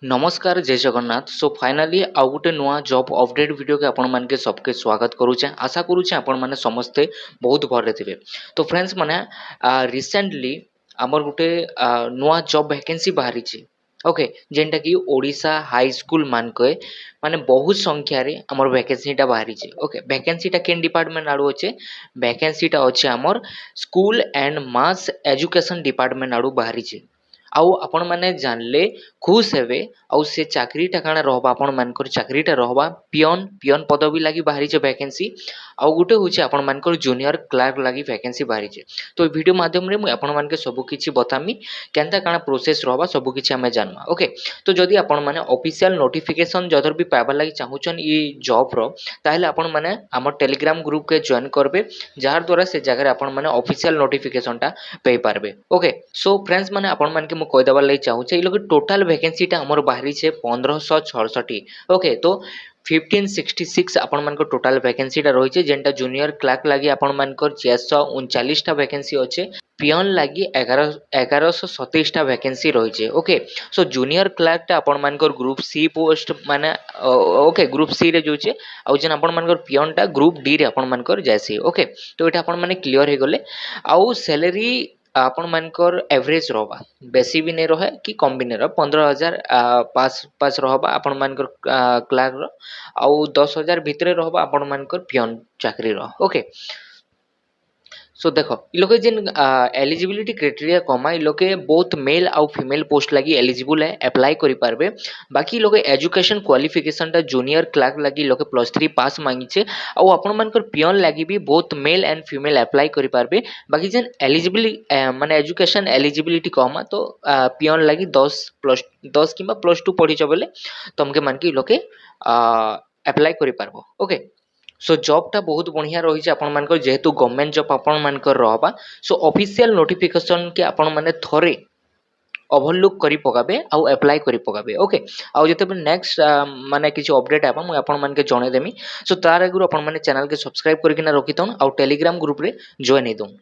नमस्कार जय जगन्नाथ। सो फाइनाली आउ गोटे नुआ जॉब अपडेट वीडियो के आपण मानके सबके स्वागत करूचे। आशा करूचे आपण माने समस्ते बहुत भले थिबे। तो फ्रेंड्स माने रिसेंटली हमर गोटे नुआ जॉब वैकेंसी बाहरी छी। ओके जेंटा कि ओडिशा हाई स्कूल मानके माने बहुत संख्या रे हमर वैकेंसीटा बाहरी छी। ओके वैकेंसीटा केन डिपार्टमेंट आडू अछि? वैकेंसीटा अछि हमर school and mass education department आडू बाहरी छी। आउ आपण माने जानले खुश हेबे। आउ से चाकरीटा काଣା रहबा आपण मानकर चाकरीटा रहबा पियन पदवी लागि बाहरी छे वैकेंसी। आउ गुटे होचे आपण मानकर जूनियर क्लर्क लागि वैकेंसी बाहरी छे। तो ए वीडियो माध्यम रे मु आपण मानके सब किछि बतामी केनता काଣା प्रोसेस रहबा सब किछि हमें जानबा। ओके तो जदि आपण माने ऑफिशियल नोटिफिकेशन जदर भी पाबा लागि चाहुचन ई जॉब रो ताहेले आपण माने हमर टेलीग्राम ग्रुप के जॉइन करबे जार द्वारा से जगह रे आपण माने ऑफिशियल नोटिफिकेशनटा पे पारबे। ओके सो फ्रेंड्स माने आपण मानके मु कहि देबार लागि चाहूचे ई लोग टोटल वैकेंसीटा हमर बाहरी छे 1566। ओके तो 1566 आपण मानकर टोटल वैकेंसीटा रहिছে जेंटा जूनियर क्लर्क लागि आपण मानकर 439 टा वैकेंसी अछि। पियन लागि 1127 टा वैकेंसी रहिছে। ओके सो जूनियर क्लर्क टा आपण मानकर ग्रुप सी पोस्ट माने ओके ग्रुप सी रे जोचे आउ जेन आपण मानकर पियन टा ग्रुप डी रे आपण मानकर जायसी। ओके तो एटा आपण माने क्लियर हे गले। आउ सैलरी आपण मानकर एवरेज रहबा बेसी भी नहीं रहे कि कम भी नहीं रहे 15,000 पास पास रहबा आपण मानकर क्लर्क रो आउ 10,000 भितरे रहबा आपण मानकर पियन चाकरी रो। ओके सो देखो इ लोग जेन एलिजिबिलिटी क्राइटेरिया कमा इ लोग बोथ मेल आउ फीमेल पोस्ट लगी एलिजिबल है अप्लाई करि पारबे। बाकी लोग एजुकेशन क्वालिफिकेशन टा जूनियर क्लर्क लगी लोग +3 पास मांगी छे आउ आपण मानकर पियन लगी भी both male and female apply करि पारबे। बाकी जेन एलिजिबिलिटी माने एजुकेशन एलिजिबिलिटी कमा तो पियन लगी 10 किंबा +2 पढ़ी छ बोले तमके मानके इ लोग अप्लाई करि पारबो। ओके सो जॉब टा बहुत बढ़िया रही है आपण मानकर जेहेतु गवर्नमेंट जॉब आपण मानकर रहबा। सो ऑफिशियल नोटिफिकेशन के आपण माने थोरे ओवरलुक करी पकाबे आउ अप्लाई करी पकाबे। ओके आउ जते नेक्स्ट माने किछि अपडेट आबा मु आपण मानके जणे देमी। सो तार आगुर आपण माने चैनल के सब्सक्राइब करकिना रखितन आउ टेलीग्राम ग्रुप रे जॉइन हेदन।